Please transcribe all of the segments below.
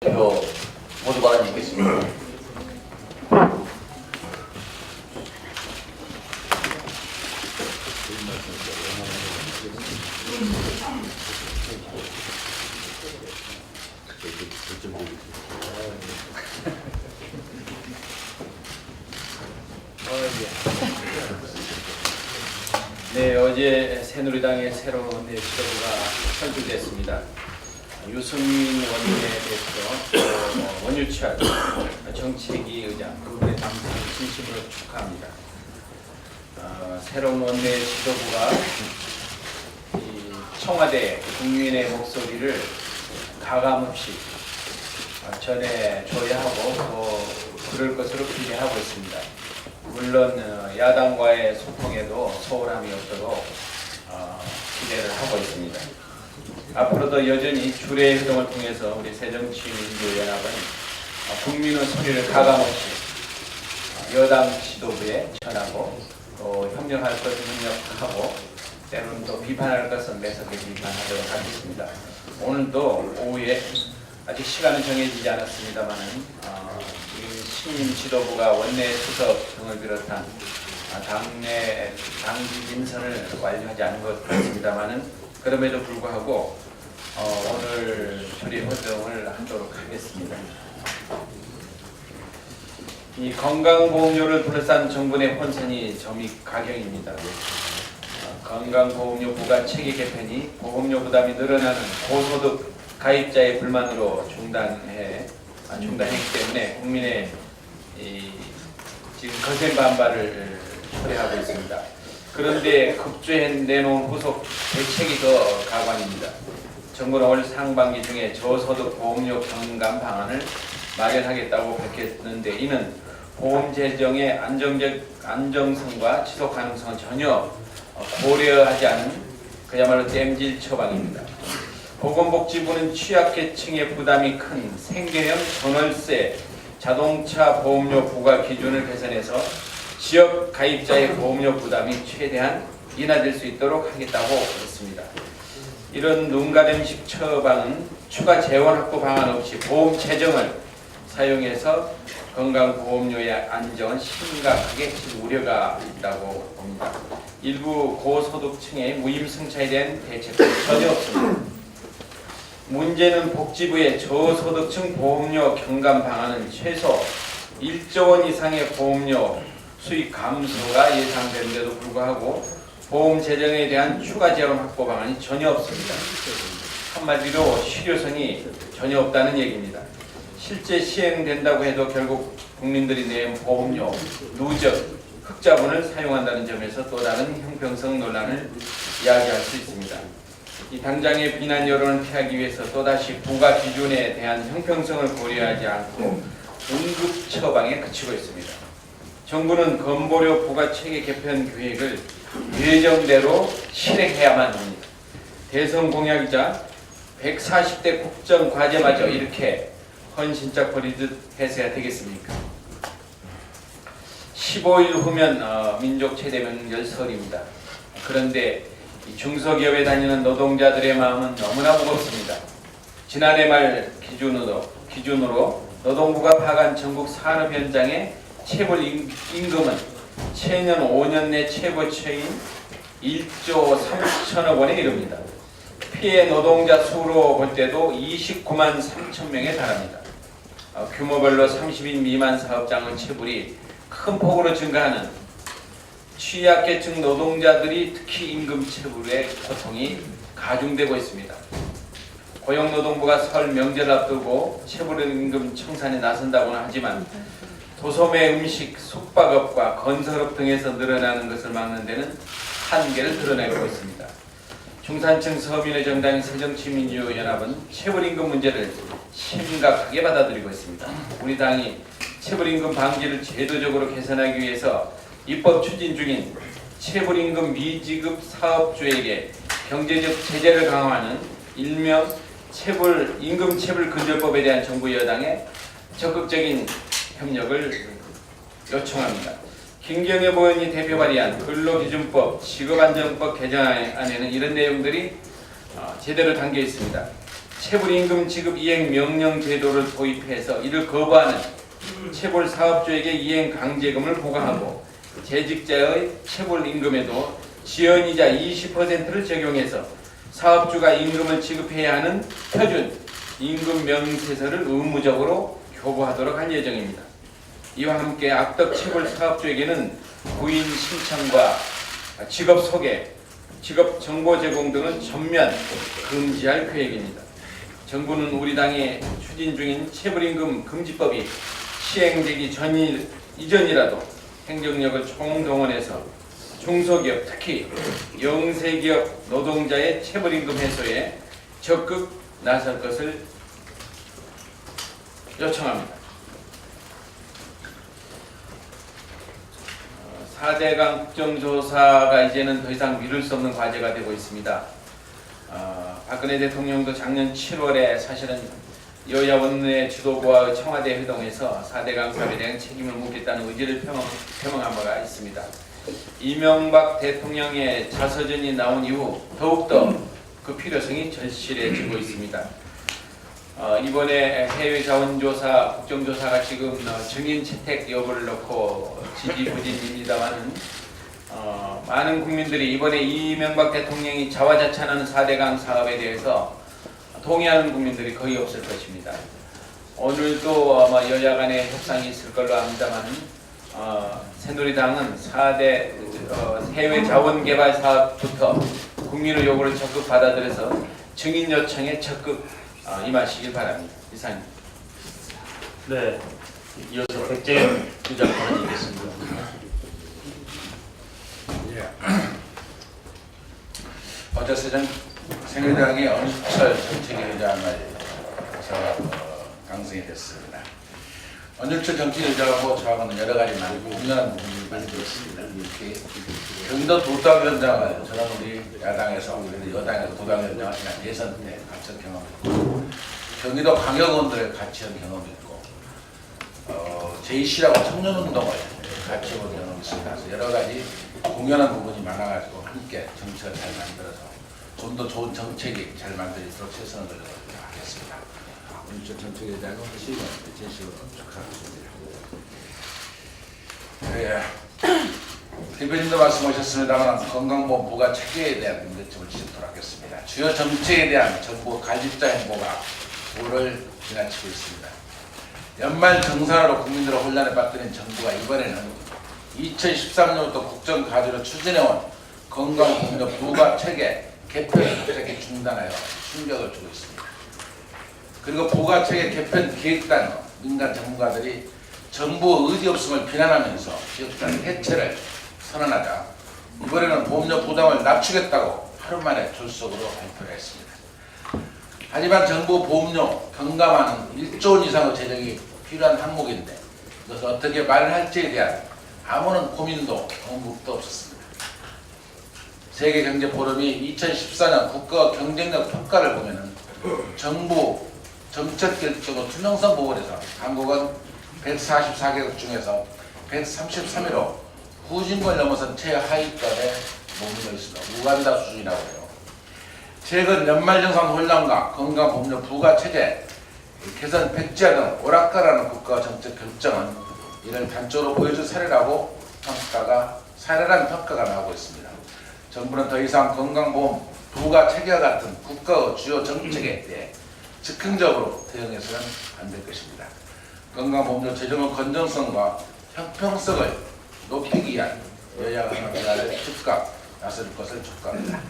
대표 모두 발언이 있겠습니다. 네, 어제 새누리당의 새로운 지도부가 선출됐습니다. 유승민 원내대표, 원유철 정책위 의장 두 분의 당선을 진심으로 축하합니다. 새로운 원내 지도부가 이 청와대 국민의 목소리를 가감없이 전해줘야 하고 또 그럴 것으로 기대하고 있습니다. 물론 야당과의 소통에도 소홀함이 없도록 기대를 하고 있습니다. 앞으로도 여전히 주례의 흐름을 통해서 우리 새정치민주연합은 국민의 소리를 가감없이 여당 지도부에 전하고 또 협력할 것은 협력하고 때로는 또 비판할 것은 매섭게 비판하도록 하겠습니다. 오늘도 오후에 아직 시간은 정해지지 않았습니다만은 신임 지도부가 원내 수석 등을 비롯한 당내 당직 인선을 완료하지 않은 것 같습니다만은 그럼에도 불구하고 오늘 조리 활동을 하도록 하겠습니다. 이 건강보험료를 둘러싼 정부 내 혼선이 점입가경입니다. 건강보험료 부과 체계 개편이 보험료 부담이 늘어나는 고소득 가입자의 불만으로 중단했기 때문에 국민의 지금 거센 반발을 초래하고 있습니다. 그런데 급조해 내놓은 후속 대책이 더 가관입니다. 정부는 올 상반기 중에 저소득 보험료 경감 방안을 마련하겠다고 밝혔는데 이는 보험 재정의 안정성과 지속 가능성은 전혀 고려하지 않은 그야말로 땜질 처방입니다. 보건복지부는 취약계층의 부담이 큰 생계형 전월세 자동차 보험료 부과 기준을 개선해서 지역 가입자의 보험료 부담이 최대한 인하될 수 있도록 하겠다고 했습니다. 이런 눈가림식 처방은 추가 재원 확보 방안 없이 보험 재정을 사용해서 건강보험료의 안정은 심각하게 우려가 있다고 봅니다. 일부 고소득층의 무임승차에 대한 대책은 전혀 없습니다. 문제는 복지부의 저소득층 보험료 경감 방안은 최소 1조 원 이상의 보험료 수익 감소가 예상되는데도 불구하고 보험 재정에 대한 추가 재원 확보 방안이 전혀 없습니다. 한마디로 실효성이 전혀 없다는 얘기입니다. 실제 시행된다고 해도 결국 국민들이 낸 보험료, 누적, 흑자분을 사용한다는 점에서 또 다른 형평성 논란을 이야기할 수 있습니다. 이 당장의 비난 여론을 피하기 위해서 또다시 부과 기준에 대한 형평성을 고려하지 않고 응급 처방에 그치고 있습니다. 정부는 건보료 부과 체계 개편 계획을 예정대로 실행해야만 합니다. 대선 공약이자 140대 국정 과제마저 이렇게 헌신짝 버리듯 해서야 되겠습니까? 15일 후면 민족 최대 명절 설입니다. 그런데 중소기업에 다니는 노동자들의 마음은 너무나 무겁습니다. 지난해 말 기준으로 노동부가 파악한 전국 산업 현장의 체불 임금은 최년 5년 내 최고치인 1조 3천억 원에 이릅니다. 피해 노동자 수로 볼 때도 29만 3천 명에 달합니다. 규모별로 30인 미만 사업장의 체불이 큰 폭으로 증가하는 취약계층 노동자들이 특히 임금 체불의 고통이 가중되고 있습니다. 고용노동부가 설 명절 앞두고 체불임금 청산에 나선다고는 하지만 도소매 음식, 숙박업과 건설업 등에서 늘어나는 것을 막는 데는 한계를 드러내고 있습니다. 중산층 서민의 정당인 새정치민주연합은 체불임금 문제를 심각하게 받아들이고 있습니다. 우리 당이 체불임금 방지를 제도적으로 개선하기 위해서 입법 추진 중인 체불임금 미지급 사업주에게 경제적 제재를 강화하는 일명 임금 체불 근절법에 대한 정부 여당의 적극적인 협력을 요청합니다. 김경엽 의원이 대표 발의한 근로기준법, 직업안정법 개정안에는 이런 내용들이 제대로 담겨 있습니다. 체불임금 지급 이행 명령 제도를 도입해서 이를 거부하는 체불 사업주에게 이행 강제금을 부과하고 재직자의 체불임금에도 지연이자 20%를 적용해서 사업주가 임금을 지급해야 하는 표준 임금 명세서를 의무적으로 교부하도록 할 예정입니다. 이와 함께 악덕 체불 사업주에게는 구인 신청과 직업 소개, 직업 정보 제공 등은 전면 금지할 계획입니다. 정부는 우리 당이 추진 중인 체불임금 금지법이 시행되기 이전이라도 행정력을 총동원해서 중소기업, 특히 영세기업 노동자의 체불임금 해소에 적극 나설 것을 요청합니다. 4대강 국정조사가 이제는 더 이상 미룰 수 없는 과제가 되고 있습니다. 박근혜 대통령도 작년 7월에 사실은 여야 원내 지도부와 청와대 회동에서 4대강 사업에 대한 책임을 묻겠다는 의지를 표명한 바가 있습니다. 이명박 대통령의 자서전이 나온 이후 더욱더 그 필요성이 절실해지고 있습니다. 이번에 해외 자원조사, 국정조사가 지금 증인 채택 여부를 놓고 지지부진입니다만은 많은 국민들이 이번에 이명박 대통령이 자화자찬하는 4대강 사업에 대해서 동의하는 국민들이 거의 없을 것입니다. 오늘도 아마 여야 간의 협상이 있을 걸로 압니다만 새누리당은 4대 해외 자원개발 사업부터 국민의 요구를 적극 받아들여서 증인 요청에 적극 임하시길 바랍니다. 이상입니다. 네, 이어서 백재현 부장 발언이겠습니다. 어제 새누리당이 언유철 정책위의장을 당선이 됐습니다. 언유철 정책위의장하고 저하고는 여러 가지 많이 공유하는 부분이 많이 있습니다. 이렇게 경기도 도당위원장을 저는 우리 야당에서 여당에서 도당위원장을 지난 예선 때 같이 한 경험이 있고 경기도 광역원들을 같이 한 경험이 있고 제2시라고 청년운동을 같이 해본 경험이 있습니다. 그래서 여러 가지 공유하는 부분이 많아가지고 함께 정책을 잘 만들어서 좀 더 좋은 정책이 잘 만들어지도록 최선을 다하도록 하겠습니다. 오늘 정책위원장은 하시고 제시로 축하드립니다. 대표님도 말씀하셨습니다만 건강보험부가 체계에 대한 문제점을 지적토록 하겠습니다. 주요 정책에 대한 정부 갈집자 행보가 도를 지나치고 있습니다. 연말 정산으로 국민들을 혼란에 빠뜨린 정부가 이번에는 2013년부터 국정과제로 추진해온 건강보험료 부과 체계 개편을 갑자기 중단하여 충격을 주고 있습니다. 그리고 부가체계 개편 기획단 민간 전문가들이 정부 의지 없음을 비난하면서 기업단 해체를 선언하자 이번에는 보험료 부담을 낮추겠다고 하루 만에 졸속으로 발표를 했습니다. 하지만 정부 보험료 경감하는 1조 원 이상의 재정이 필요한 항목인데 이것을 어떻게 마련할지에 대한 아무런 고민도 언급도 없었습니다. 세계경제포럼이 2014년 국가 경쟁력 평가를 보면은 정부 정책 결정의 투명성 부분에서 한국은 144개국 중에서 133위로 후진국을 넘어선 최하위권에 머물러 있습니다. 우간다 수준이라고 해요. 최근 연말정산 혼란과 건강보험료 부과체제 개선 백지화 등 오락가라는 국가 정책 결정은 이를 단적으로 보여준 사례라는 평가가 나오고 있습니다. 정부는 더 이상 건강보험 부과체계와 같은 국가의 주요 정책에 대해 즉흥적으로 대응해서는 안 될 것입니다. 건강보험료 재정의 건전성과 형평성을 높이기 위한 여야 간의 즉각 나설 것을 촉구합니다.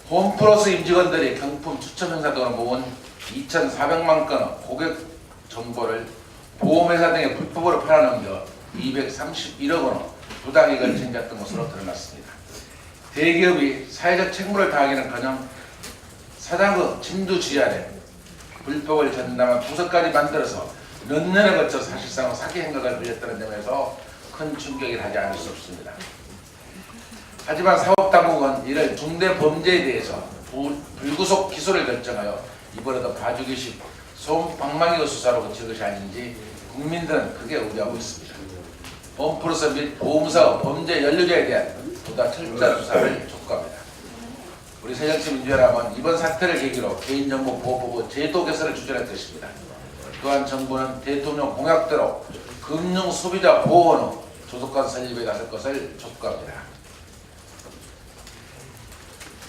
홈플러스 임직원들이 경품 추첨 행사 등으로 모은 2,400만 건의 고객 정보를 보험회사 등에 불법으로 팔아넘겨 231억 원의 부당이익을 챙겼던 것으로 드러났습니다. 대기업이 사회적 책무를 다하기는커녕 사장의 진두지휘아래 불법을 전담한 부서까지 만들어서 몇 년에 걸쳐 사실상 사기 행각을 벌였다는 점에서 큰 충격을 하지 않을 수 없습니다. 하지만 사법당국은 이를 중대범죄에 대해서 불구속 기소를 결정하여 이번에도 봐주기식 소방망이의 수사로 그칠 것이 아닌지 국민들은 크게 우려하고 있습니다. 홈플러스 및 보험사 범죄 연루자에 대한 보다 철저한 수사를 촉구합니다. 우리 우리 새정치민주연합은 이번 사태를 계기로 개인정보보호법 제도 개선을 추진할 것입니다. 또한 정부는 대통령 공약대로 금융 소비자 보호원 조속한 설립에 나설 것을 촉구합니다.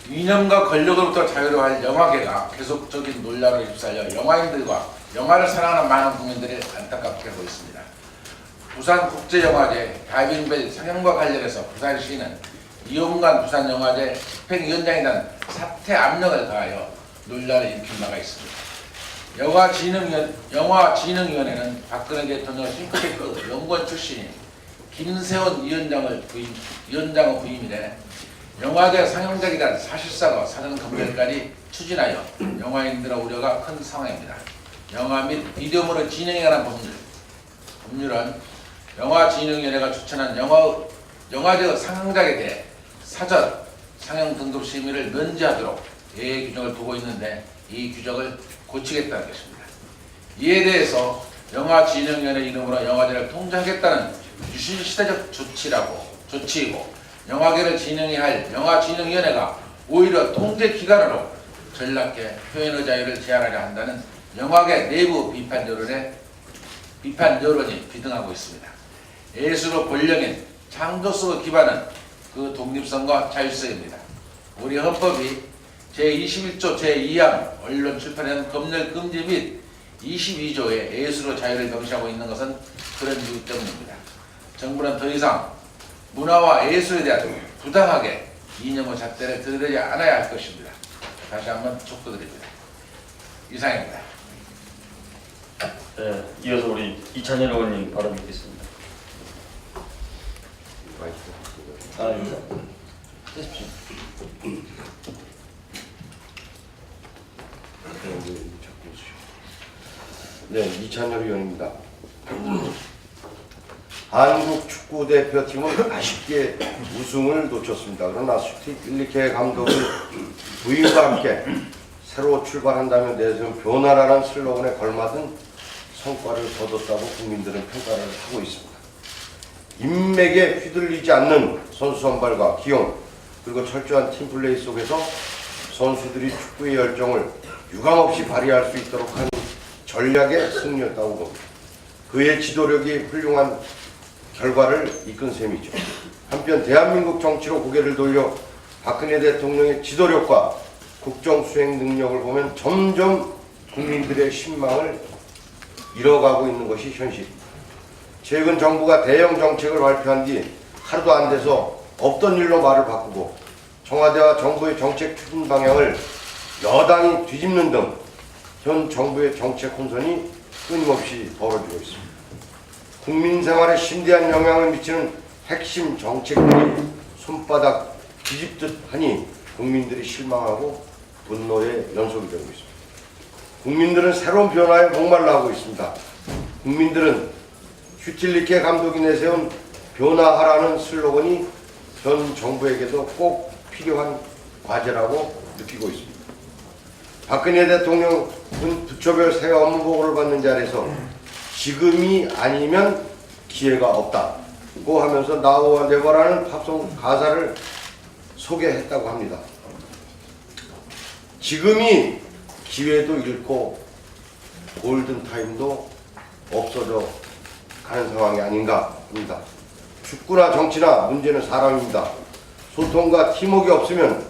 이념과 권력으로부터 자유로워할 영화계가 계속적인 논란을 휩싸여 영화인들과 영화를 사랑하는 많은 국민들이 안타깝게 하고 있습니다. 부산국제영화제 다이빙벨 상영과 관련해서 부산시는 이용관 부산영화제 집행위원장에 대한 사퇴 압력을 가하여 논란을 일으킨 바가 있습니다. 영화진흥위원회는 박근혜 대통령 싱크탱크 연구원 출신인 김세원 위원장의 부임이래 영화제 상영작이란 사실상의 사전 검열까지 추진하여 영화인들의 우려가 큰 상황입니다. 영화 및 비디오물을 진행에 관한 법률은 영화진흥위원회가 추천한 영화제 상영작에 대해 사전 상영 등급 심의를 면제하도록 예외 규정을 두고 있는데 이 규정을 고치겠다는 것입니다. 이에 대해서 영화진흥위원회 이름으로 영화제를 통제하겠다는 유신시대적 조치이고 영화계를 진행해야 할 영화진흥위원회가 오히려 통제 기관으로 전략계 표현의 자유를 제한하려 한다는 영화계 내부 비판 여론이 비등하고 있습니다. 예술의 본령인 창조성의 기반은 그 독립성과 자율성입니다. 우리 헌법이 제21조 제2항 언론 출판에 검열 금지 및 22조의 예술의 자유를 명시하고 있는 것은 그런 이유 때문입니다. 정부는 더 이상 문화와 예술에 대한 부당하게 이념의 잣대를 들이대지 않아야 할 것입니다. 다시 한번 촉구드립니다. 이상입니다. 네, 이어서 우리 이찬열 의원님 발언 듣겠습니다. 하십시오. 네, 이찬열 의원입니다. 한국 축구 대표팀은 아쉽게 우승을 놓쳤습니다. 그러나 슈틸리케 감독의 부임과 함께 새로 출발한다면 내세운 변화라는 슬로건에 걸맞은 성과를 거뒀다고 국민들은 평가를 하고 있습니다. 인맥에 휘둘리지 않는 선수 선발과 기용 그리고 철저한 팀플레이 속에서 선수들이 축구의 열정을 유감없이 발휘할 수 있도록 하는 전략의 승리였다고 봅니다. 그의 지도력이 훌륭한 결과를 이끈 셈이죠. 한편 대한민국 정치로 고개를 돌려 박근혜 대통령의 지도력과 국정 수행 능력을 보면 점점 국민들의 신망을 잃어가고 있는 것이 현실입니다. 최근 정부가 대형 정책을 발표한 뒤 하루도 안 돼서 없던 일로 말을 바꾸고 청와대와 정부의 정책 추진 방향을 여당이 뒤집는 등 현 정부의 정책 혼선이 끊임없이 벌어지고 있습니다. 국민 생활에 심대한 영향을 미치는 핵심 정책들이 손바닥 뒤집듯 하니 국민들이 실망하고 분노의 연속이 되고 있습니다. 국민들은 새로운 변화에 목말라 하고 있습니다. 국민들은 슈틸리케 감독이 내세운 변화하라는 슬로건이 현 정부에게도 꼭 필요한 과제라고 느끼고 있습니다. 박근혜 대통령은 부처별 새 업무 보고를 받는 자리에서 지금이 아니면 기회가 없다고 하면서 나우와 네버라는 팝송 가사를 소개했다고 합니다. 지금이 기회도 잃고 골든타임도 없어져 가는 상황이 아닌가 합니다. 축구나 정치나 문제는 사람입니다. 소통과 팀워크가 없으면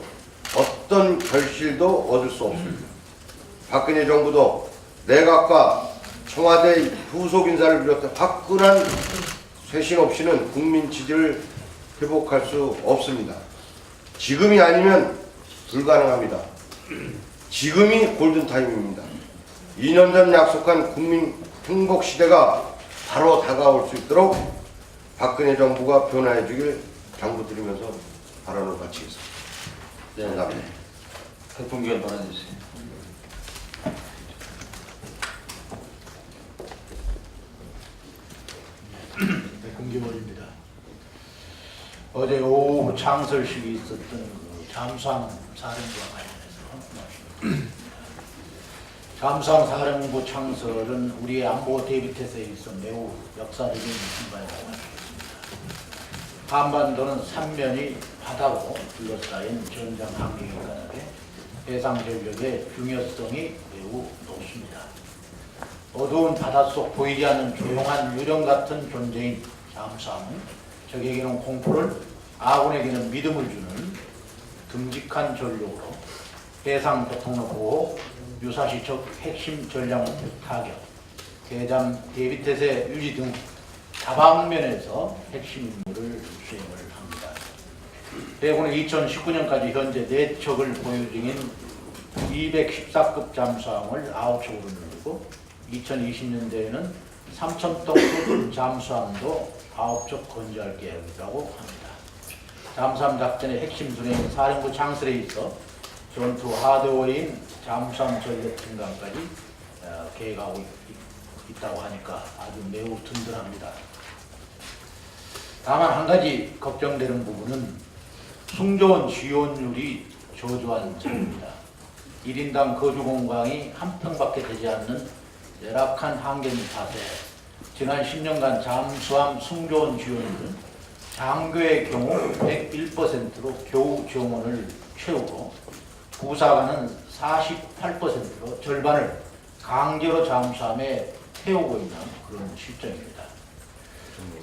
어떤 결실도 얻을 수 없습니다. 박근혜 정부도 내각과 청와대 후속 인사를 비롯해 화끈한 쇄신 없이는 국민 지지를 회복할 수 없습니다. 지금이 아니면 불가능합니다. 지금이 골든타임입니다. 2년 전 약속한 국민 행복 시대가 바로 다가올 수 있도록 박근혜 정부가 변화해 주길 당부드리면서 발언을 마치겠습니다. 네, 감사합니다. 백분기원 발언해 주세요. 공기원입니다. 어제 오후 창설식이 있었던 그 잠수함 사령부와 관련해서 잠수함 사령부 창설은 우리의 안보 대비태세에 있어 매우 역사적인 순간이라고 할 수 있습니다. 한반도는 삼면이 바다로 둘러싸인 전장 환경에 관해 해상 전력의 중요성이 매우 높습니다. 어두운 바닷속 보이지 않는 조용한 유령 같은 존재인 잠수함은 적에게는 공포를, 아군에게는 믿음을 주는 듬직한 전력으로 해상 교통로 보호, 유사시 적 핵심 전략 타격, 대잠 대비태세 유지 등 다방면에서 핵심 임무를 수행을 합니다. 해군은 2019년까지 현재 4척을 보유 중인 214급 잠수함을 9척으로 늘리고 2020년대에는 3,000톤급 잠수함도 9척 건조할 계획이라고 합니다. 잠수함 작전의 핵심 수행인 사령부 창설에 있어 전투 하드웨어인 잠수함 전력 증강까지 계획하고 있다고 하니까 아주 매우 든든합니다. 다만 한 가지 걱정되는 부분은 승조원 지원율이 저조한 점입니다. 1인당 거주 공간이 한 평밖에 되지 않는 열악한 환경 탓에 지난 10년간 잠수함 승조원 지원율은 장교의 경우 101%로 겨우 정원을 채우고 부사관은 48%로 절반을 강제로 잠수함에 태우고 있는 그런 실정입니다.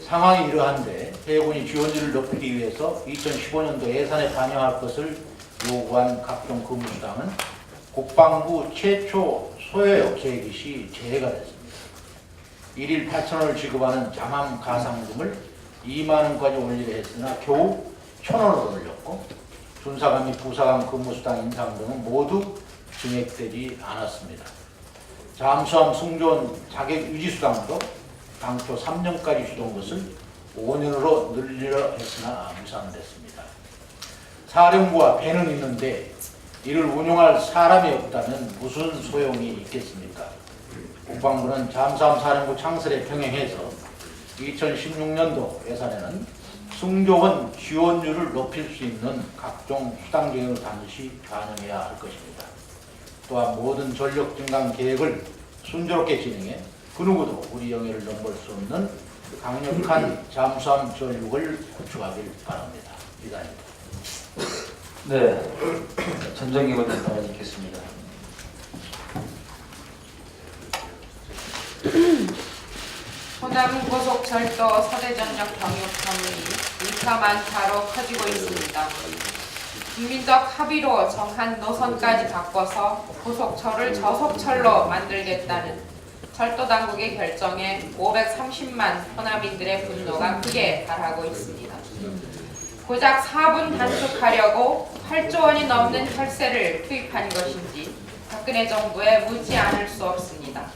상황이 이러한데 해군이 지원율을 높이기 위해서 2015년도 예산에 반영할 것을 요구한 각종 근무수당은 국방부 최초 소요역 제기 시 제외가 됐습니다. 1일 8,000원을 지급하는 잠함 가상금을 2만원까지 올리려 했으나 겨우 1,000원으로 올렸고 준사관 및 부사관 근무수당 인상 등은 모두 증액되지 않았습니다. 잠수함 승조원 자격 유지수당도 당초 3년까지 주던 것을 5년으로 늘리려 했으나 무산됐습니다. 사령부와 배는 있는데 이를 운용할 사람이 없다면 무슨 소용이 있겠습니까? 국방부는 잠수함 사령부 창설에 병행해서 2016년도 예산에는 승조원 지원율을 높일 수 있는 각종 수당 정액을 반드시 반영해야 할 것입니다. 또한 모든 전력 증강 계획을 순조롭게 진행해 그 누구도 우리 영예를 넘볼 수 없는 강력한 잠수함 전력을 구축하길 바랍니다. 이상입니다. 네, 전정기관님 발언 있겠습니다. 호남 고속철도 서대전력 경유 편이 일파만파로 커지고 있습니다. 국민적 합의로 정한 노선까지 바꿔서 고속철을 저속철로 만들겠다는 철도당국의 결정에 530만 호남인들의 분노가 크게 달하고 있습니다. 고작 4분 단축하려고 8조 원이 넘는 혈세를 투입한 것인지 박근혜 정부에 묻지 않을 수 없습니다.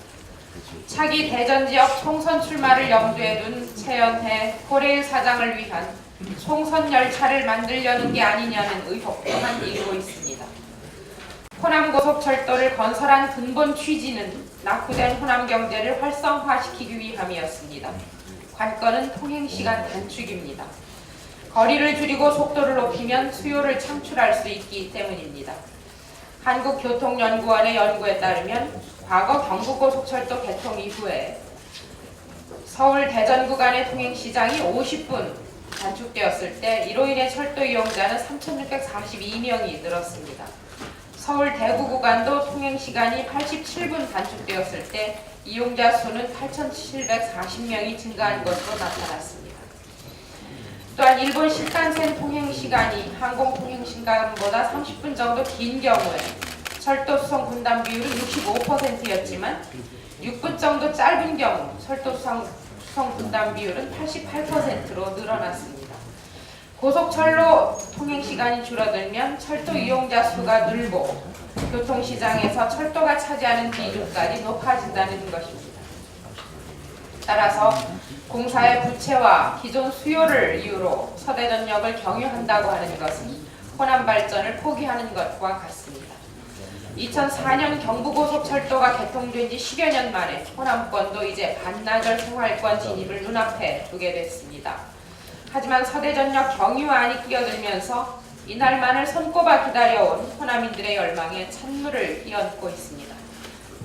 차기 대전지역 총선 출마를 염두에 둔 최연해 고레일 사장을 위한 총선 열차를 만들려는 게 아니냐는 의혹 또한 일고 있습니다. 호남고속철도를 건설한 근본 취지는 낙후된 호남 경제를 활성화시키기 위함이었습니다. 관건은 통행시간 단축입니다. 거리를 줄이고 속도를 높이면 수요를 창출할 수 있기 때문입니다. 한국교통연구원의 연구에 따르면 과거 경부고속철도 개통 이후에 서울 대전 구간의 통행시장이 50분 단축되었을 때 이로 인해 철도 이용자는 3,642명이 늘었습니다. 서울 대구 구간도 통행시간이 87분 단축되었을 때 이용자 수는 8,740명이 증가한 것으로 나타났습니다. 또한 일본 신칸센 통행시간이 항공 통행시간보다 30분 정도 긴 경우에 철도 수송 분담 비율은 65%였지만 6분 정도 짧은 경우 철도 수송 분담 비율은 88%로 늘어났습니다. 고속철로 통행시간이 줄어들면 철도 이용자 수가 늘고 교통시장에서 철도가 차지하는 비중까지 높아진다는 것입니다. 따라서 공사의 부채와 기존 수요를 이유로 서대전역을 경유한다고 하는 것은 호남 발전을 포기하는 것과 같습니다. 2004년 경부고속철도가 개통된 지 10여 년 만에 호남권도 이제 반나절 생활권 진입을 눈앞에 두게 됐습니다. 하지만 서대전역 경유안이 끼어들면서 이날만을 손꼽아 기다려온 호남인들의 열망에 찬물을 끼얹고 있습니다.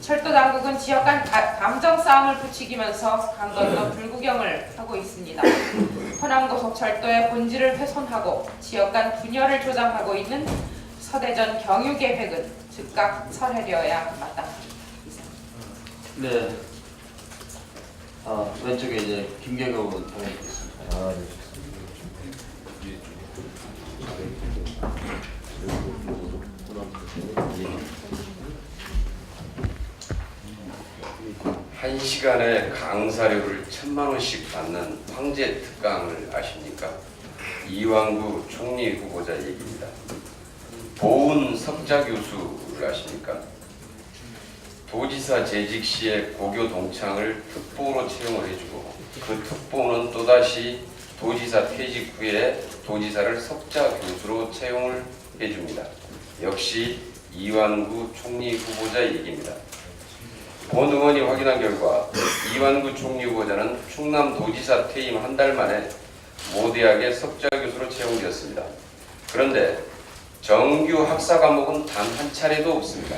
철도 당국은 지역 간 감정 싸움을 부추기면서 강 건너 불구경을 하고 있습니다. 호남고속철도의 본질을 훼손하고 지역 간 분열을 조장하고 있는 서대전 경유 계획은 즉각 철회되어야 마땅합니다. 네. 왼쪽에 이제 김계경 의원 발언하겠습니다. 한 시간에 강사료를 1,000만 원씩 받는 황제 특강을 아십니까? 이완구 총리 후보자 얘기입니다. 보훈 석자 교수를 아십니까? 도지사 재직 시에 고교 동창을 특보로 채용을 해주고 그 특보는 또다시 도지사 퇴직 후에 도지사를 석자 교수로 채용을 해줍니다. 역시 이완구 총리 후보자 얘기입니다. 본 의원이 확인한 결과 이완구 총리 후보자는 충남도지사 퇴임 한 달 만에 모 대학의 석자 교수로 채용되었습니다. 그런데 정규 학사 과목은 단 한 차례도 없습니다.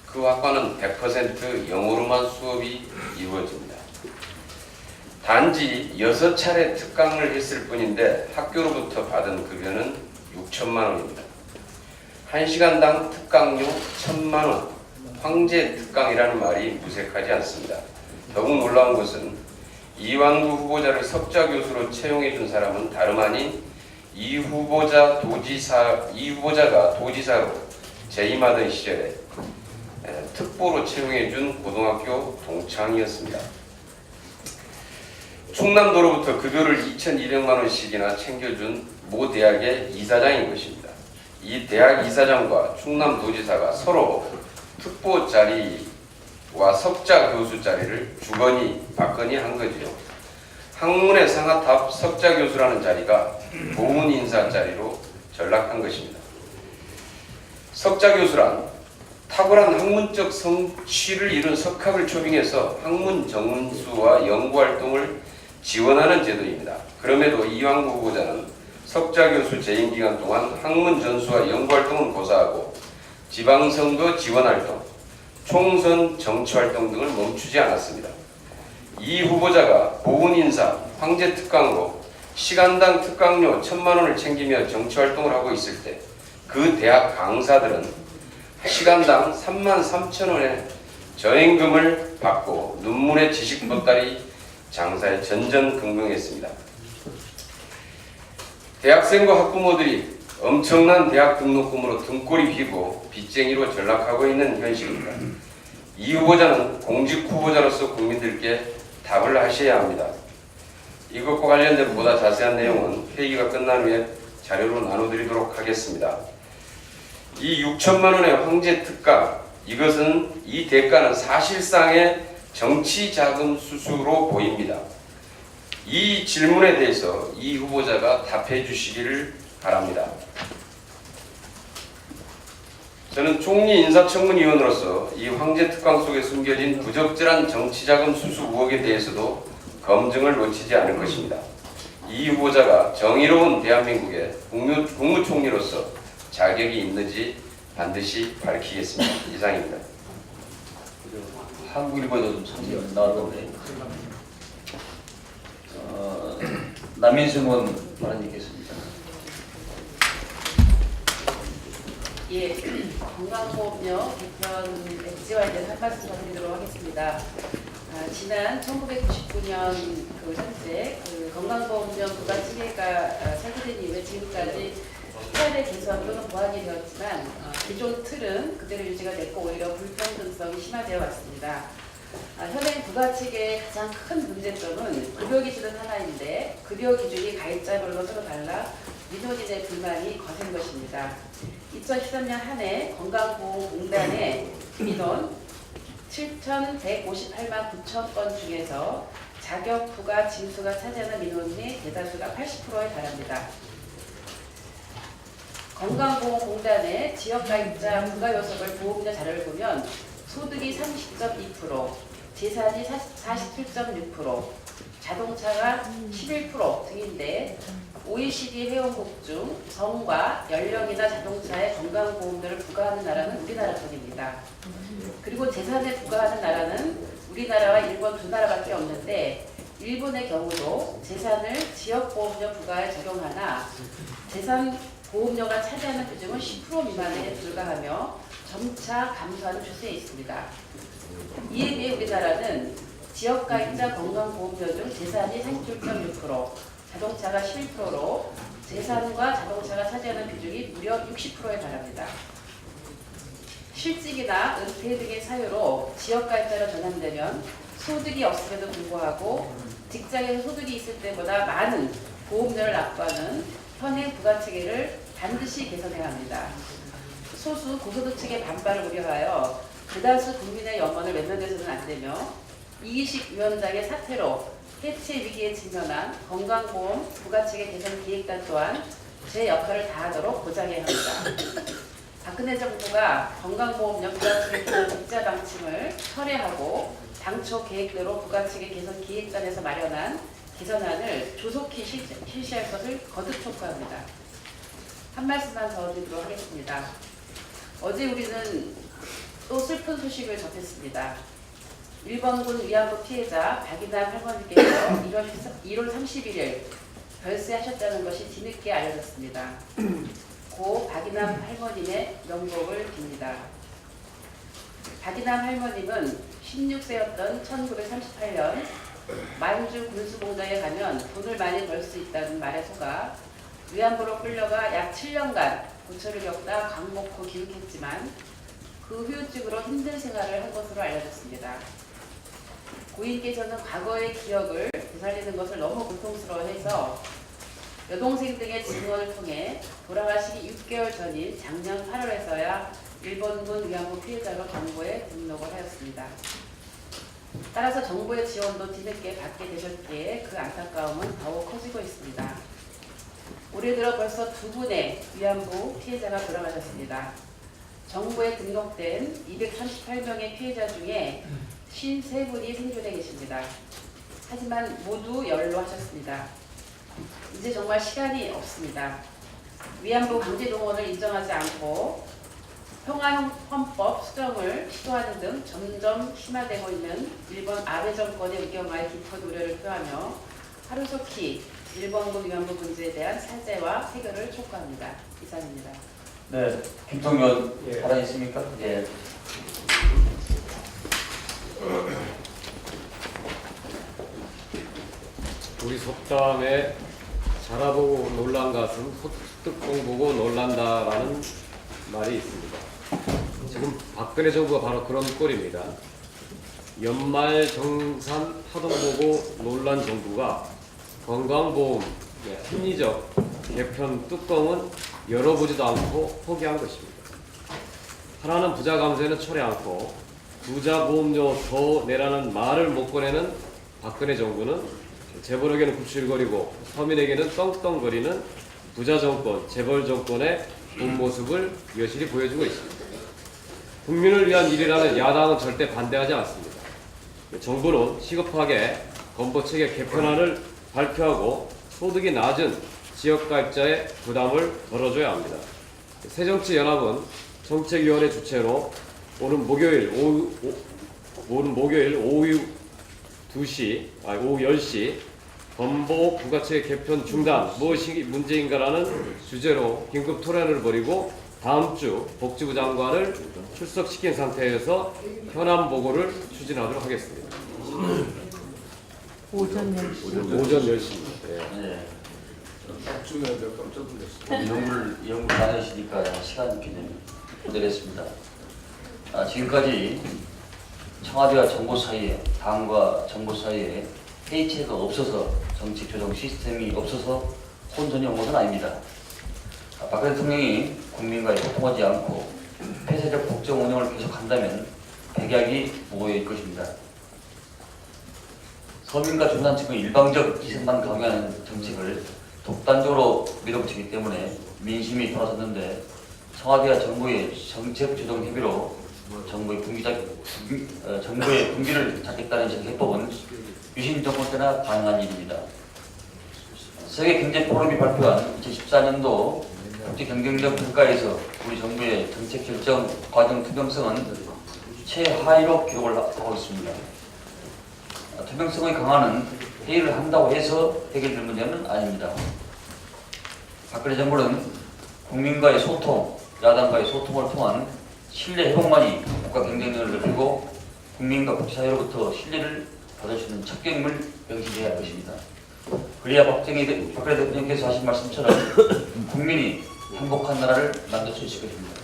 그 학과는 100% 영어로만 수업이 이루어집니다. 단지 6차례 특강을 했을 뿐인데 학교로부터 받은 급여는 6천만 원입니다. 1시간당 특강료 1,000만 원. 황제 특강이라는 말이 무색하지 않습니다. 더욱 놀라운 것은 이완구 후보자를 석자 교수로 채용해 준 사람은 다름 아닌 이 후보자가 도지사로 재임하던 시절에 특보로 채용해 준 고등학교 동창이었습니다. 충남도로부터 급여를 2,200만 원씩이나 챙겨준 모 대학의 이사장인 것입니다. 이 대학 이사장과 충남도지사가 서로 특보 자리와 석자 교수 자리를 주거니 받거니 한 거지요. 학문의 상하탑 석자 교수라는 자리가 보훈 인사 자리로 전락한 것입니다. 석자 교수란 탁월한 학문적 성취를 이룬 석학을 초빙해서 학문 정수와 연구 활동을 지원하는 제도입니다. 그럼에도 이완구 후보자는 석자 교수 재임 기간 동안 학문 전수와 연구 활동은 고사하고 지방선거 지원활동, 총선 정치활동 등을 멈추지 않았습니다. 이 후보자가 보훈인사, 황제특강으로 시간당 특강료 1,000만 원을 챙기며 정치활동을 하고 있을 때 그 대학 강사들은 시간당 33,000원의 저임금을 받고 눈물의 지식 보따리 장사에 전전긍긍했습니다. 대학생과 학부모들이 엄청난 대학 등록금으로 등골이 휘고 빚쟁이로 전락하고 있는 현실입니다. 이 후보자는 공직 후보자로서 국민들께 답을 하셔야 합니다. 이것과 관련된 보다 자세한 내용은 회의가 끝난 후에 자료로 나눠드리도록 하겠습니다. 이 6천만 원의 황제 특강, 이 대가는 사실상의 정치자금 수수로 보입니다. 이 질문에 대해서 이 후보자가 답해 주시기를 바랍니다. 저는 총리 인사청문위원으로서 이 황제 특강 속에 숨겨진 부적절한 정치자금 수수 의혹에 대해서도 검증을 놓치지 않을 것입니다. 이 후보자가 정의로운 대한민국의 국무총리로서 자격이 있는지 반드시 밝히겠습니다. 이상입니다. 한국일보에도 좀 사진 나왔는데 남인승 의원 발언 있겠습니다. 예, 건강보험료 개편 백지와 관련 한 말씀 드리도록 하겠습니다. 지난 1999년 현재 건강보험료 부가치계가 설계된 이후에 지금까지 18회 개선 또는 보완이 되었지만 기존 틀은 그대로 유지가 됐고 오히려 불평등성이 심화되어 왔습니다. 현행 부가치계의 가장 큰 문제점은 급여 기준은 하나인데 급여 기준이 가입자별로 서로 달라 민원인의 불만이 거센 것입니다. 2013년 한 해 건강보험공단의 민원 7,158만 9천 건 중에서 자격 부가 징수가 차지하는 민원의 대다수가 80%에 달합니다. 건강보험공단의 지역가입자 부가요소별 보험료 자료를 보면 소득이 30.2%, 재산이 47.6%, 자동차가 11% 등인데 OECD 회원국 중 성과 연령이나 자동차에 건강보험료를 부과하는 나라는 우리나라뿐입니다. 그리고 재산에 부과하는 나라는 우리나라와 일본 두 나라밖에 없는데 일본의 경우도 재산을 지역보험료 부과에 적용하나 재산 보험료가 차지하는 비중은 10% 미만에 불과하며 점차 감소하는 추세에 있습니다. 이에 비해 우리나라는 지역가입자 건강보험료 중 재산이 37.6%, 자동차가 11%로 재산과 자동차가 차지하는 비중이 무려 60%에 달합니다. 실직이나 은퇴 등의 사유로 지역가입자로 전환되면 소득이 없음에도 불구하고 직장에서 소득이 있을 때보다 많은 보험료를 납부하는 현행 부가체계를 반드시 개선해야 합니다. 소수 고소득 측의 반발을 우려하여 대다수 국민의 염원을 외면해서는 안 되며 이기식 위원장의 사태로 해체 위기에 직면한 건강보험 부가체계 개선 기획단 또한 제 역할을 다하도록 보장해야 합니다. 박근혜 정부가 건강보험료 부가체계 개선 국자 방침을 철회하고 당초 계획대로 부가체계 개선 기획단에서 마련한 개선안을 조속히 실시할 것을 거듭 촉구합니다. 한 말씀만 더 드리도록 하겠습니다. 어제 우리는 또 슬픈 소식을 접했습니다. 일본군 위안부 피해자 박이남 할머니께서 1월 31일 별세하셨다는 것이 뒤늦게 알려졌습니다. 고 박이남 할머님의 명복을 빕니다. 박이남 할머님은 16세였던 1938년 만주 군수공장에 가면 돈을 많이 벌 수 있다는 말에 속아 위안부로 끌려가 약 7년간 고초를 겪다 광목호 귀국했지만 그 후유증으로 힘든 생활을 한 것으로 알려졌습니다. 고인께서는 과거의 기억을 되살리는 것을 너무 고통스러워해서 여동생 등의 증언을 통해 돌아가시기 6개월 전인 작년 8월에서야 일본군 위안부 피해자로 정부에 등록을 하였습니다. 따라서 정부의 지원도 뒤늦게 받게 되셨기에 그 안타까움은 더욱 커지고 있습니다. 올해 들어 벌써 2분의 위안부 피해자가 돌아가셨습니다. 정부에 등록된 238명의 피해자 중에 53분이 생존해 계십니다. 하지만 모두 연로하셨습니다. 이제 정말 시간이 없습니다. 위안부 강제동원을 인정하지 않고 평화헌법 수정을 시도하는 등 점점 심화되고 있는 일본 아베 정권의 의경화에 깊은 우려를 표하며 하루속히 일본군 위안부 문제에 대한 사죄와 해결을 촉구합니다. 이상입니다. 네, 김통현 살아있습니까? 예. 우리 속담에 자라보고 놀란 것은 소득공 보고 놀란다라는 말이 있습니다. 지금 박근혜 정부가 바로 그런 꼴입니다. 연말 정산 파동 보고 놀란 정부가 건강보험 합리적 개편 뚜껑은 열어보지도 않고 포기한 것입니다. 하나는 부자 감세는 철회 않고 부자 보험료 더 내라는 말을 못 꺼내는 박근혜 정부는 재벌에게는 굽실거리고 서민에게는 떵떵거리는 부자 정권, 재벌 정권의 본 모습을 여실히 보여주고 있습니다. 국민을 위한 일이라는 야당은 절대 반대하지 않습니다. 정부는 시급하게 건보체계 개편안을 발표하고 소득이 낮은 지역가입자의 부담을 덜어줘야 합니다. 새정치연합은 정책위원회 주최로 오는 목요일 오후 10시 건보 부가체계 개편 중단 무엇이 문제인가라는 주제로 긴급 토론을 벌이고 다음 주 복지부 장관을 출석시킨 상태에서 현안 보고를 추진하도록 하겠습니다. 오전 10시. 오전 10시입니다. 네. 연구를 많으시니까 시간 개념 고대했습니다. 지금까지 청와대와 정부 사이에, 당과 정부 사이에 회의체가 없어서 정책 조정 시스템이 없어서 혼돈이 온 것은 아닙니다. 박 대통령이 국민과 소통하지 않고 폐쇄적 국정 운영을 계속한다면 백약이 무고일 것입니다. 서민과 중산층의 일방적 기생만 강요하는 정책을 독단적으로 밀어붙이기 때문에 민심이 돌아섰는데 청와대와 정부의 정책 조정 협의로 정부의 분기를 찾겠다는 저 해법은 유신 정권 때나 가능한 일입니다. 세계 경제 포럼이 발표한 2014년도 국제 경쟁력 평가에서 우리 정부의 정책 결정 과정 투명성은 최하위로 기록을 하고 있습니다. 투명성의 강화는 회의를 한다고 해서 해결될 문제는 아닙니다. 박근혜 정부는 국민과의 소통, 야당과의 소통을 통한 신뢰 회복만이 국가 경쟁력을 높이고 국민과 국제사회로부터 신뢰를 받을 수 있는 첫 경임을 명심해야 할 것입니다. 그래야 박근혜 대통령께서 하신 말씀처럼 국민이 행복한 나라를 만들 수 있을 것입니다.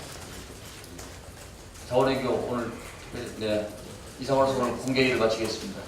자원외교 오늘 이상으로서 오늘 공개회의를 마치겠습니다.